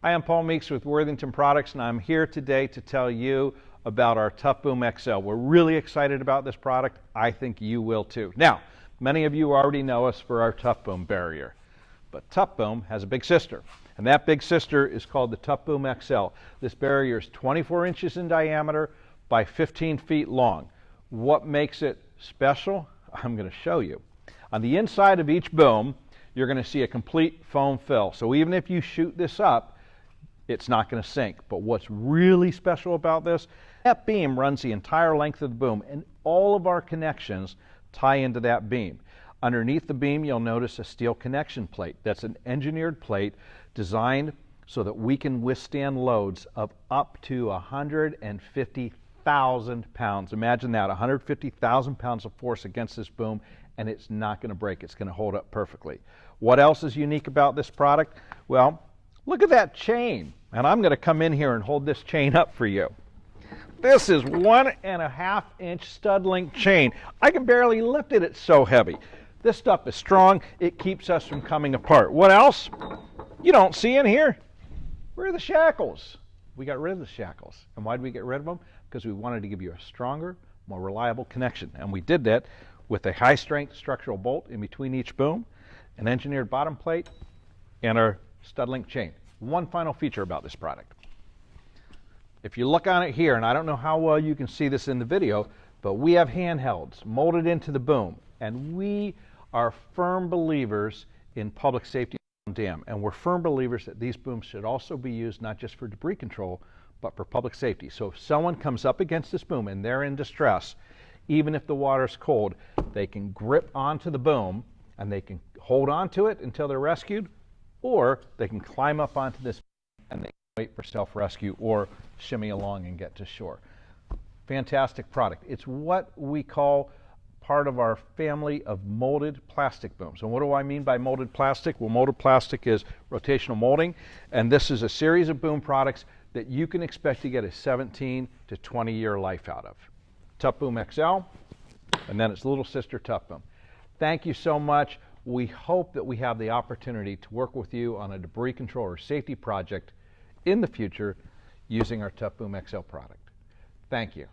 Hi, I'm Paul Meeks with Worthington Products, and I'm here today to tell you about our TUFFBOOM-XL. We're really excited about this product. I think you will too. Now, many of you already know us for our TUFFBOOM barrier, but TUFFBOOM has a big sister, and that big sister is called the TUFFBOOM-XL. This barrier is 24 inches in diameter by 15 feet long. What makes it special? I'm going to show you. On the inside of each boom, you're going to see a complete foam fill. So even if you shoot this up, it's not going to sink. But what's really special about this, that beam runs the entire length of the boom, and all of our connections tie into that beam. Underneath the beam, you'll notice a steel connection plate. That's an engineered plate designed so that we can withstand loads of up to 150,000 pounds. Imagine that, 150,000 pounds of force against this boom, and it's not going to break. It's going to hold up perfectly. What else is unique about this product? Well, look at that chain. And I'm going to come in here and hold this chain up for you. This is 1.5 inch stud link chain. I can barely lift it, it's so heavy. This stuff is strong. It keeps us from coming apart. What else? You don't see in here. Where are the shackles? We got rid of the shackles. And why did we get rid of them? Because we wanted to give you a stronger, more reliable connection. And we did that with a high strength structural bolt in between each boom, an engineered bottom plate, and our stud link chain. One final feature about this product. If you look on it here, and I don't know how well you can see this in the video, but we have handhelds molded into the boom, and we are firm believers in public safety on dam, and we're firm believers that these booms should also be used not just for debris control, but for public safety. So if someone comes up against this boom and they're in distress, even if the water's cold, they can grip onto the boom and they can hold on to it until they're rescued, or they can climb up onto this and they can wait for self-rescue or shimmy along and get to shore. Fantastic product. It's what we call part of our family of molded plastic booms. And what do I mean by molded plastic? Well, molded plastic is rotational molding, and this is a series of boom products that you can expect to get a 17 to 20 year life out of. TUFFBOOM-XL, and then its little sister TUFFBOOM. Thank you so much. We hope that we have the opportunity to work with you on a debris control or safety project in the future using our TUFFBOOM-XL product. Thank you.